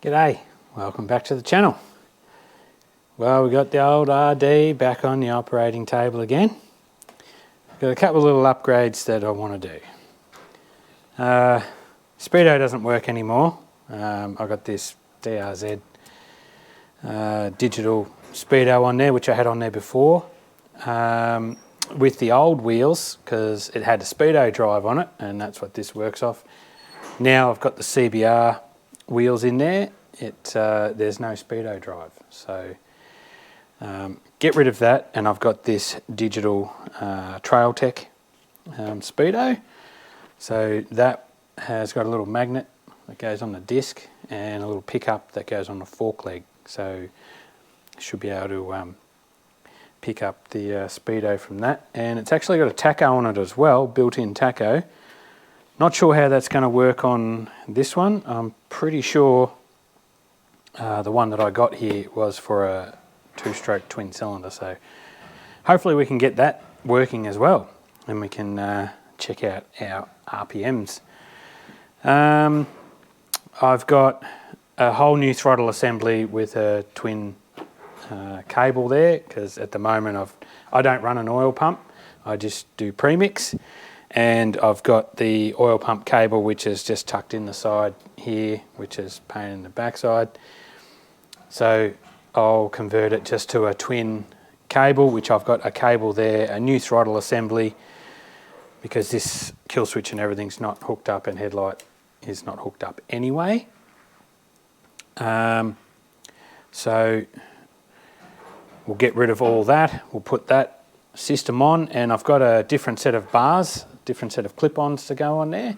G'day, welcome back to the channel. Well, we got the old RD back on the operating table again. Got a couple of little upgrades that I want to do. Speedo doesn't work anymore. I got this DRZ digital Speedo on there, which I had on there before. With the old wheels, because it had a Speedo drive on it, and that's what this works off. Now I've got the CBR wheels in there, there's no Speedo drive, so get rid of that, and I've got this digital Trail Tech Speedo. So that has got a little magnet that goes on the disc and a little pickup that goes on the fork leg, so should be able to pick up the Speedo from that. And it's actually got a tacho on it as well, built-in tacho. Not sure how that's going to work on this one. I'm pretty sure the one that I got here was for a two-stroke twin cylinder, so hopefully we can get that working as well, and we can check out our RPMs. I've got a whole new throttle assembly with a twin cable there, because at the moment I don't run an oil pump, I just do premix. And I've got the oil pump cable, which is just tucked in the side here, which is pain in the backside. So I'll convert it just to a twin cable, which I've got a cable there, a new throttle assembly, because this kill switch and everything's not hooked up, and headlight is not hooked up anyway. So we'll get rid of all that. We'll put that system on, and I've got a different set of bars, different set of clip-ons to go on there.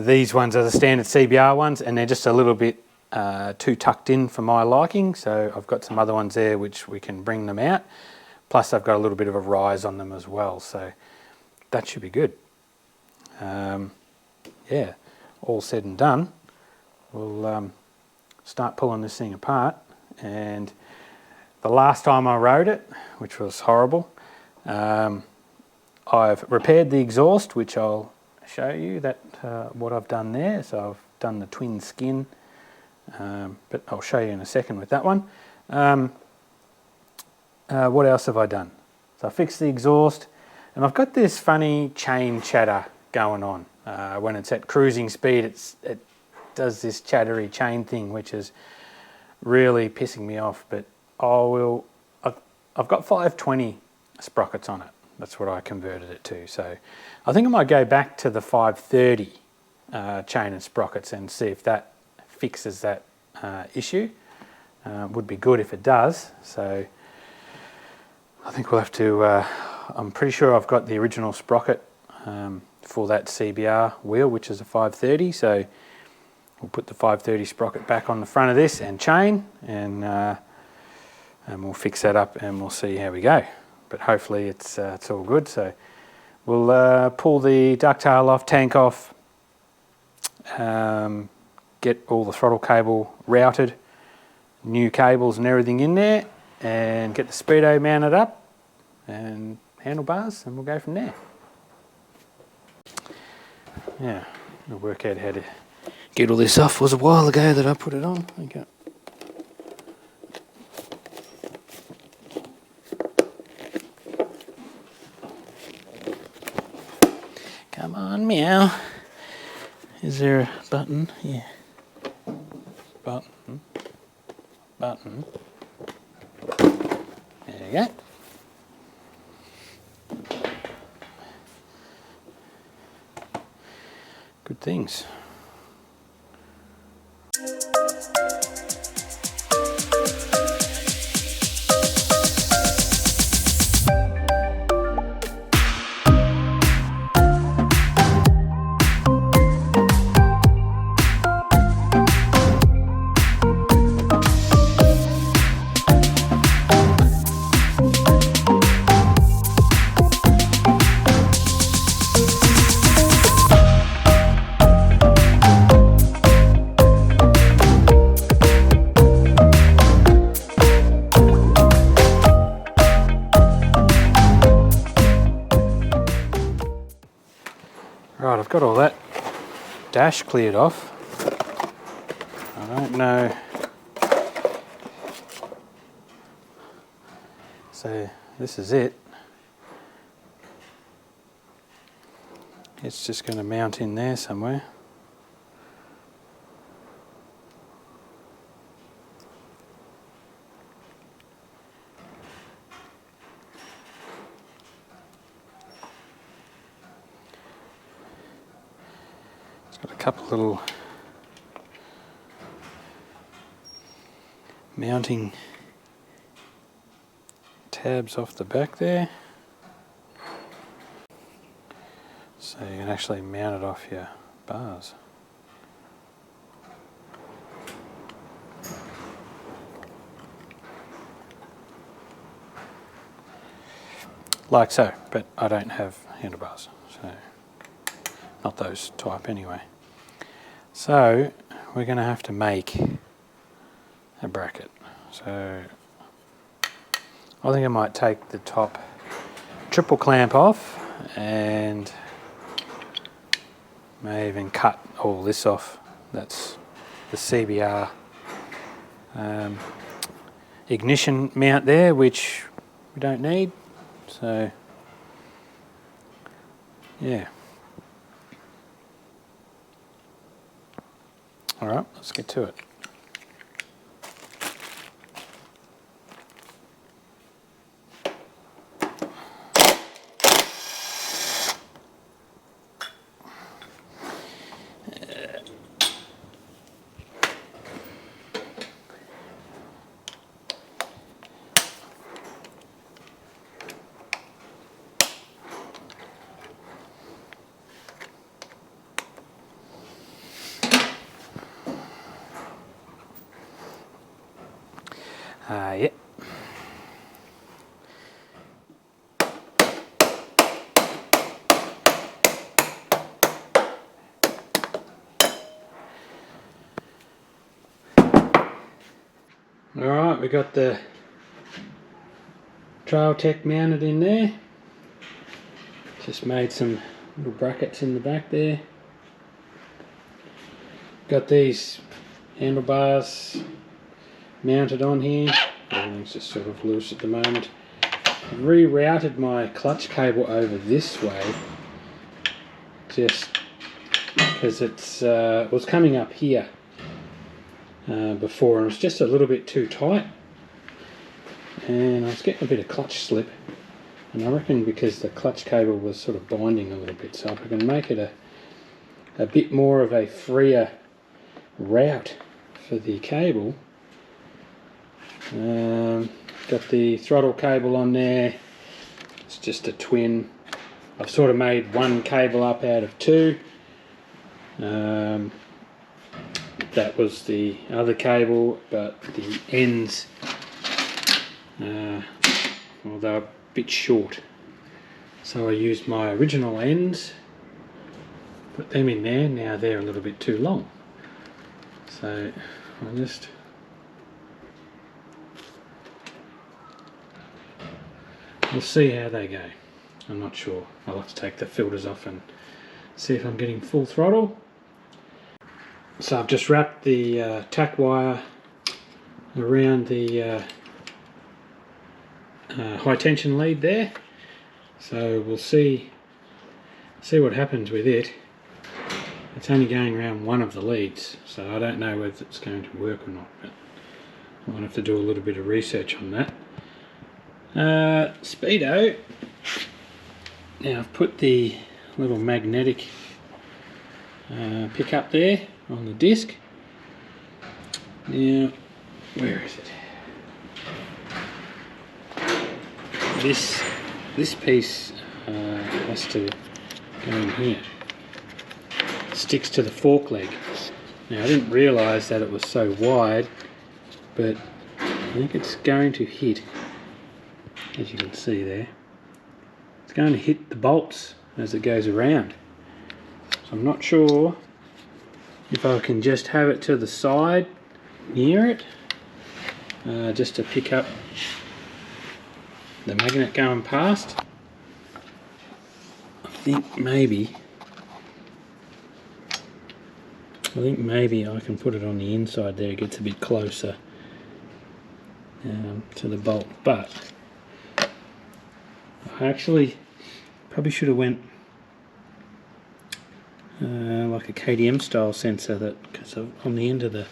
These ones are the standard CBR ones, and they're just a little bit too tucked in for my liking, so I've got some other ones there which we can bring them out. Plus I've got a little bit of a rise on them as well, so that should be good. Yeah, all said and done, we'll start pulling this thing apart. And the last time I rode it, which was horrible, I've repaired the exhaust, which I'll show you that what I've done there. So I've done the twin skin, but I'll show you in a second with that one. What else have I done? So I fixed the exhaust, and I've got this funny chain chatter going on. When it's at cruising speed, it does this chattery chain thing, which is really pissing me off. But I've got 520 sprockets on it. That's what I converted it to. So I think I might go back to the 530 chain and sprockets and see if that fixes that issue. Would be good if it does. So I think we'll have to, I'm pretty sure I've got the original sprocket for that CBR wheel, which is a 530. So we'll put the 530 sprocket back on the front of this and chain, and we'll fix that up, and we'll see how we go. But hopefully it's all good. So we'll pull the ducktail off, tank off, get all the throttle cable routed, new cables and everything in there, and get the Speedo mounted up and handlebars, and we'll go from there. Yeah, we'll work out how to get all this off. It was a while ago that I put it on. Okay. Come on, meow. Is there a button? Yeah. Button. Button. There you go. Good things. Right, I've got all that dash cleared off. I don't know. So this is it. It's just going to mount in there somewhere. It's got a couple little mounting tabs off the back there. So you can actually mount it off your bars. Like so, but I don't have handlebars, so not those type anyway. So we're going to have to make a bracket. So I think I might take the top triple clamp off and may even cut all this off. That's the CBR ignition mount there, which we don't need. So yeah. All right, let's get to it. Yeah. Alright, we got the Trail Tech mounted in there. Just made some little brackets in the back there. Got these handlebars mounted on here. Everything's just sort of loose at the moment. I've rerouted my clutch cable over this way just because it was coming up here before and it was just a little bit too tight and I was getting a bit of clutch slip, and I reckon because the clutch cable was sort of binding a little bit, so if I can make it a bit more of a freer route for the cable. Got the throttle cable on there. It's just a twin. I've sort of made one cable up out of two. That was the other cable, but the ends, well, they're a bit short. So I used my original ends, put them in there. Now they're a little bit too long. So I'll just we'll see how they go. I'm not sure. I'll have to take the filters off and see if I'm getting full throttle. So I've just wrapped the tack wire around the high tension lead there. So we'll see what happens with it. It's only going around one of the leads, so I don't know whether it's going to work or not, but I might have to do a little bit of research on that. Speedo. Now I've put the little magnetic pickup there on the disc. Now, where is it? This piece has to go in here. It sticks to the fork leg. Now I didn't realise that it was so wide, but I think it's going to hit, as you can see there, it's going to hit the bolts as it goes around. So I'm not sure if I can just have it to the side near it, just to pick up the magnet going past. I think maybe I think maybe I can put it on the inside there, it gets a bit closer to the bolt, but I actually probably should have went like a KDM style sensor, that because on the end of the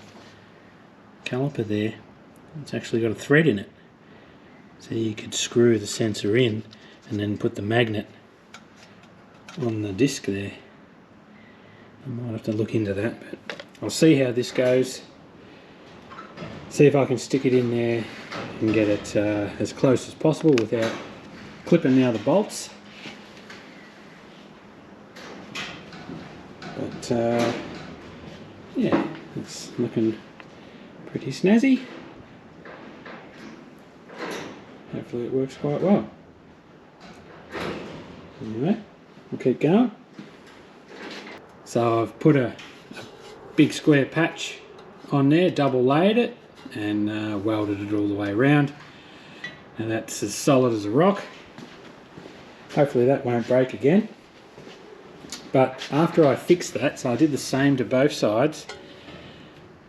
caliper there it's actually got a thread in it, so you could screw the sensor in and then put the magnet on the disc there. I might have to look into that, but I'll see how this goes, see if I can stick it in there and get it as close as possible without clipping the other bolts. But yeah, it's looking pretty snazzy. Hopefully it works quite well. Anyway, we'll keep going. So I've put a big square patch on there, double layered it, and welded it all the way around. And that's as solid as a rock. Hopefully that won't break again. But after I fixed that, so I did the same to both sides,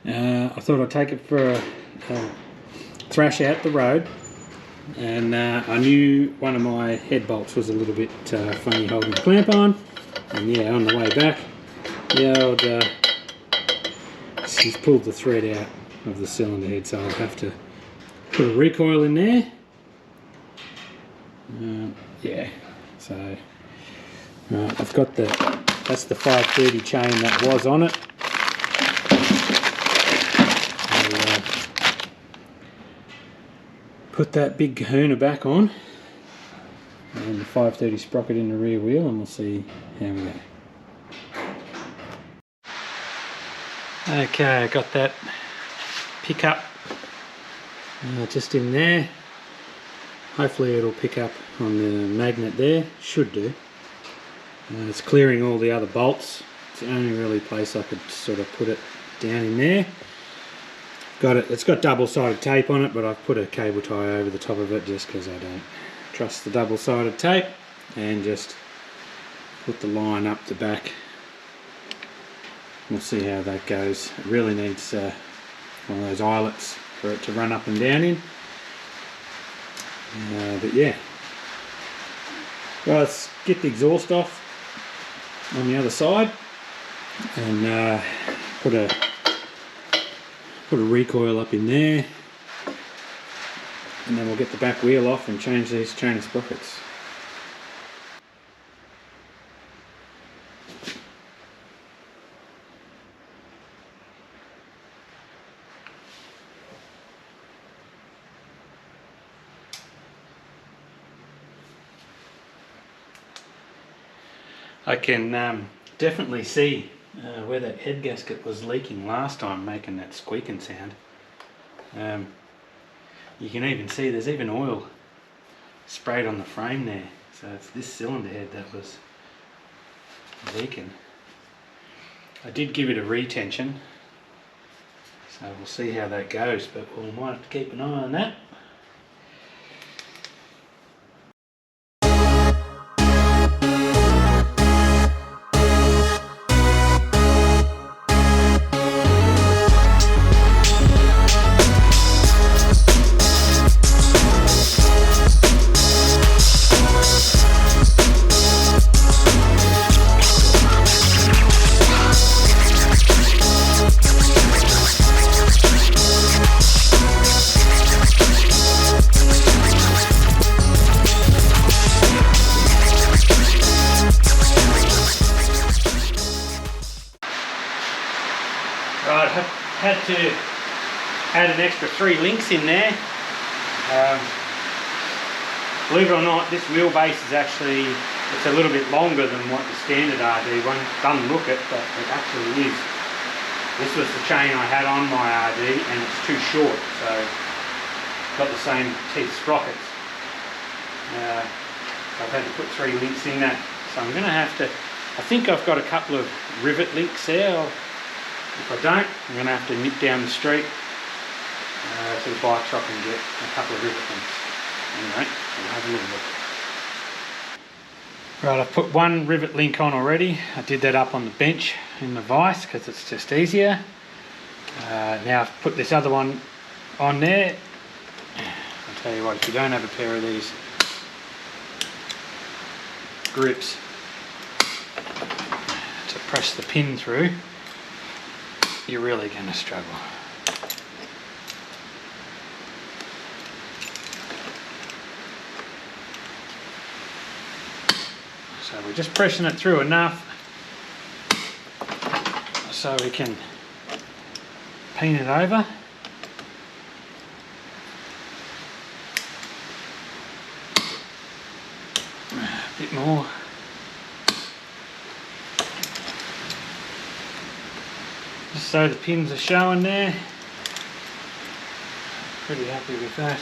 I thought I'd take it for a thrash out the road. And I knew one of my head bolts was a little bit funny holding the clamp on. And yeah, on the way back, the old, she's pulled the thread out of the cylinder head, so I'll have to put a recoil in there. Yeah, so I've got that's the 530 chain that was on it. I'll put that big kahuna back on and the 530 sprocket in the rear wheel, and we'll see how we go. Okay, I got that pickup just in there. Hopefully it'll pick up on the magnet there, should do. It's clearing all the other bolts. It's the only really place I could sort of put it down in there. Got it. It's got double-sided tape on it, but I've put a cable tie over the top of it just because I don't trust the double-sided tape, and just put the line up the back. We'll see how that goes. It really needs one of those eyelets for it to run up and down in. But yeah, well, let's get the exhaust off on the other side and put a recoil up in there, and then we'll get the back wheel off and change these chain of sprockets. I can definitely see where that head gasket was leaking last time, making that squeaking sound. You can even see there's even oil sprayed on the frame there, so it's this cylinder head that was leaking. I did give it a retension, so we'll see how that goes, but we might have to keep an eye on that. Right, I had to add an extra 3 links in there. Believe it or not, this wheelbase is actually, it's a little bit longer than what the standard RD one. Doesn't look it, but it actually is. This was the chain I had on my RD and it's too short, so got the same teeth sprockets. I've had to put 3 links in that, so I'm going to have to, I think I've got a couple of rivet links there. If I don't, I'm going to have to nip down the street to the bike shop and get a couple of rivet links. Anyway, we'll have a little look. Right, I've put one rivet link on already. I did that up on the bench in the vise because it's just easier. Now I've put this other one on there. I'll tell you what, if you don't have a pair of these grips to press the pin through, you're really going to struggle. So we're just pressing it through enough so we can pin it over. A bit more. Just so the pins are showing there. Pretty happy with that.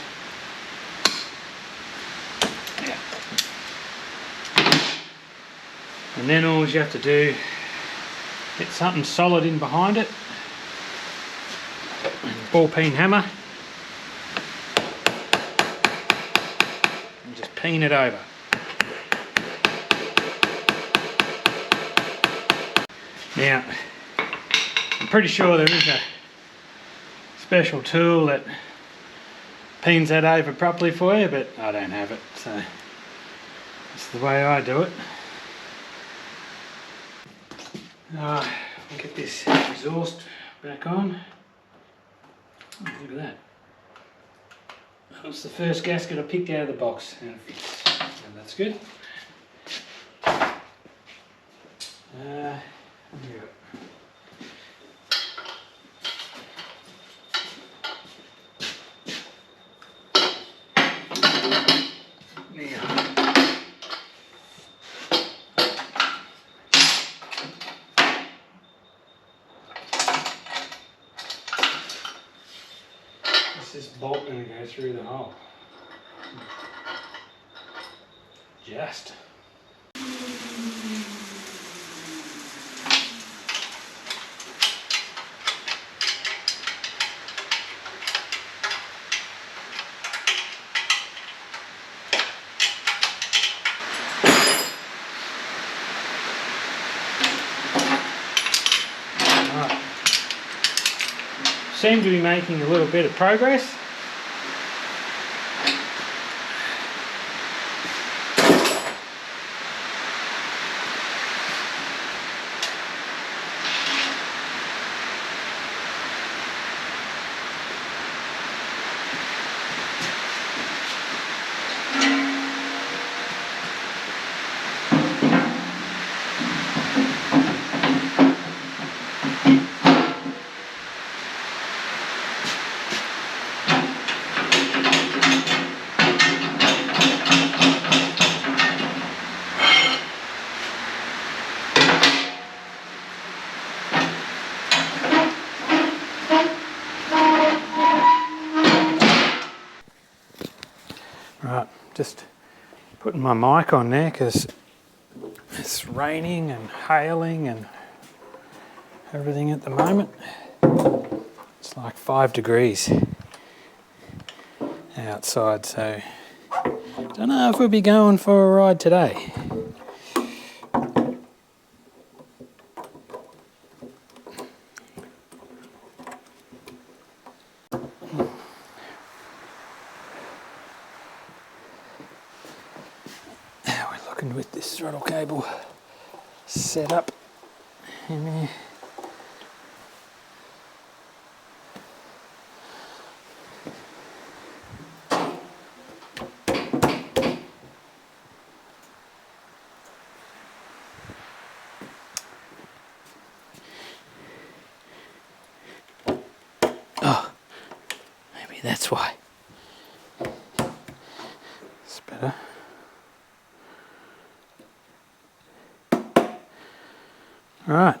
Yeah. And then all you have to do, get something solid in behind it. And ball peen hammer. And just peen it over. Now, I'm pretty sure there is a special tool that peens that over properly for you, but I don't have it, so that's the way I do it. I'll get this exhaust back on. Oh, look at that. That's the first gasket I picked out of the box and it fits. So that's good. Yeah. This bolt going to go through the hole. Just. Right. Seem to be making a little bit of progress. Right, just putting my mic on there because it's raining and hailing and everything at the moment. It's like 5 degrees outside, so don't know if we'll be going for a ride today. With this throttle cable set up in there. Oh, maybe that's why. It's better. All right.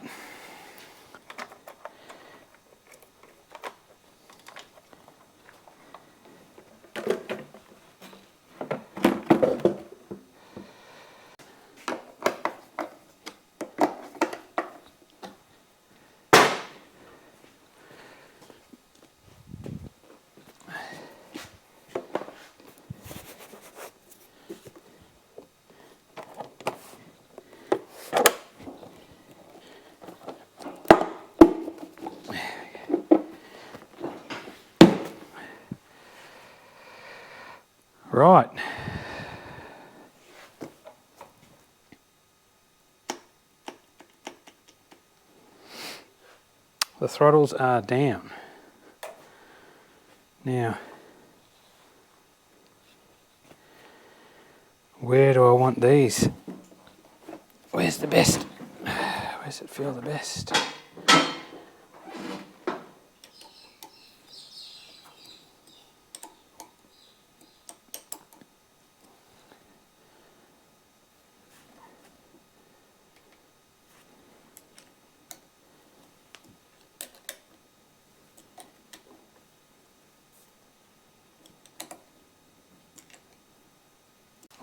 Right. The throttles are down. Now, where do I want these? Where's the best? Where's it feel the best?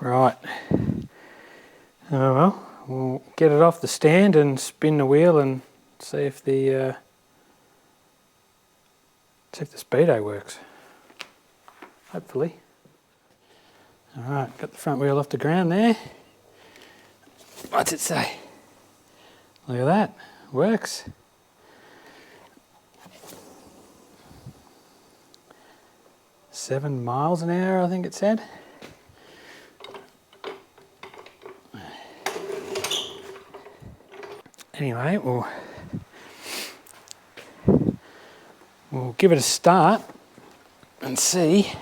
Right. Oh well, we'll get it off the stand and spin the wheel and see if the Speedo works. Hopefully. Alright, got the front wheel off the ground there. What's it say? Look at that, works. "7 miles an hour," I think it said. Anyway, we'll give it a start and see.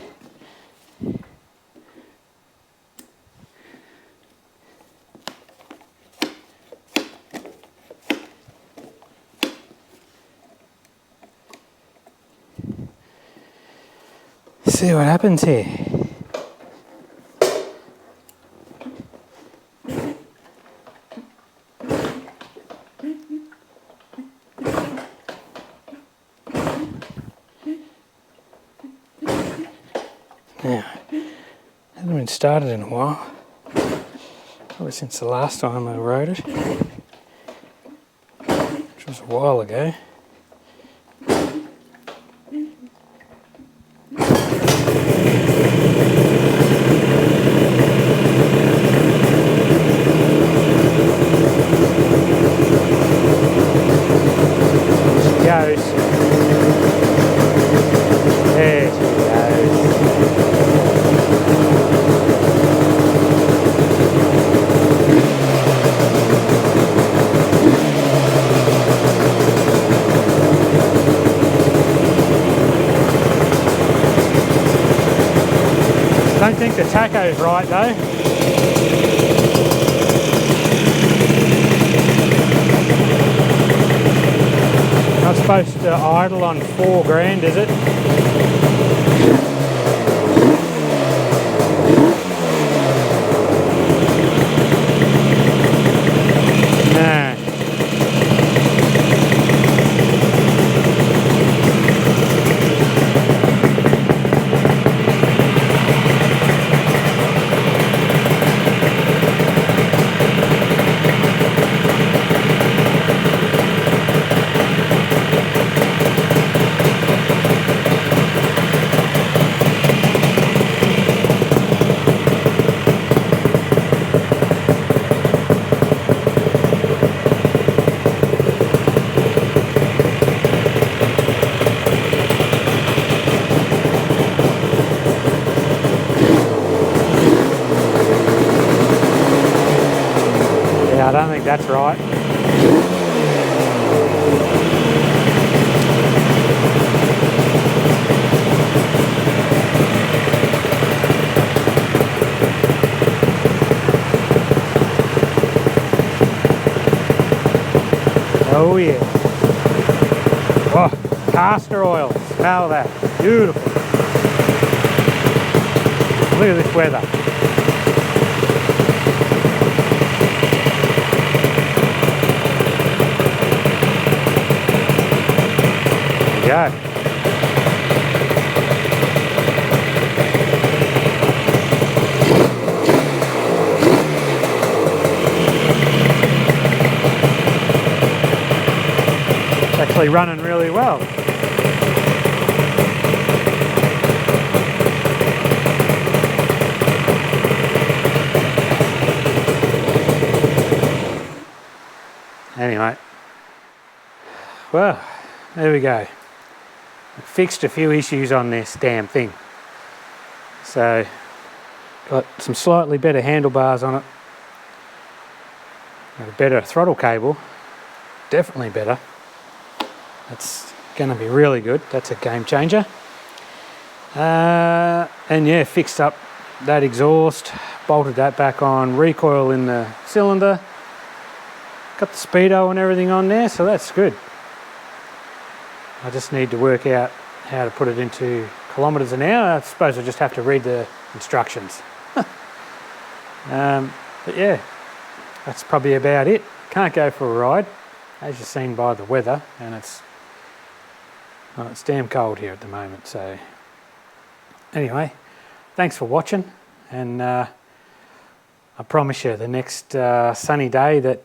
See what happens here. Now, hasn't been started in a while, probably since the last time I rode it, which was a while ago. Goes. There she goes. Don't think the tacho's right though. Not supposed to idle on 4 grand, is it? Nah. I don't think that's right. Oh yeah. Oh, castor oil. Smell that. Beautiful. Look at this weather. Go. It's actually running really well. Anyway, well, there we go. Fixed a few issues on this damn thing. So Got some slightly better handlebars on it. Got a better throttle cable, definitely better. That's going to be really good. That's a game changer. And yeah, fixed up that exhaust, bolted that back on, recoil in the cylinder. Got the Speedo and everything on there, so that's good. I just need to work out how to put it into kilometres an hour. I suppose I just have to read the instructions. But yeah, that's probably about it. Can't go for a ride, as you've seen by the weather, and it's damn cold here at the moment. So anyway, thanks for watching, and I promise you the next sunny day that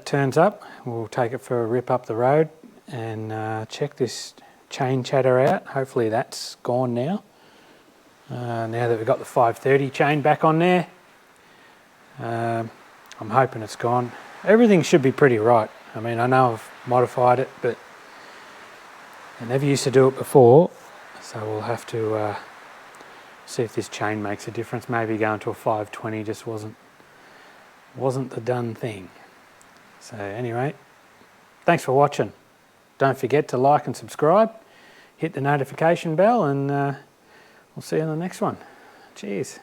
turns up, we'll take it for a rip up the road and check this chain chatter out. Hopefully that's gone now. Now that we've got the 530 chain back on there, I'm hoping it's gone. Everything should be pretty right. I mean, I know I've modified it, but I never used to do it before, so we'll have to see if this chain makes a difference. Maybe going to a 520 just wasn't the done thing. So anyway, thanks for watching. Don't forget to like and subscribe, hit the notification bell, and we'll see you on the next one. Cheers.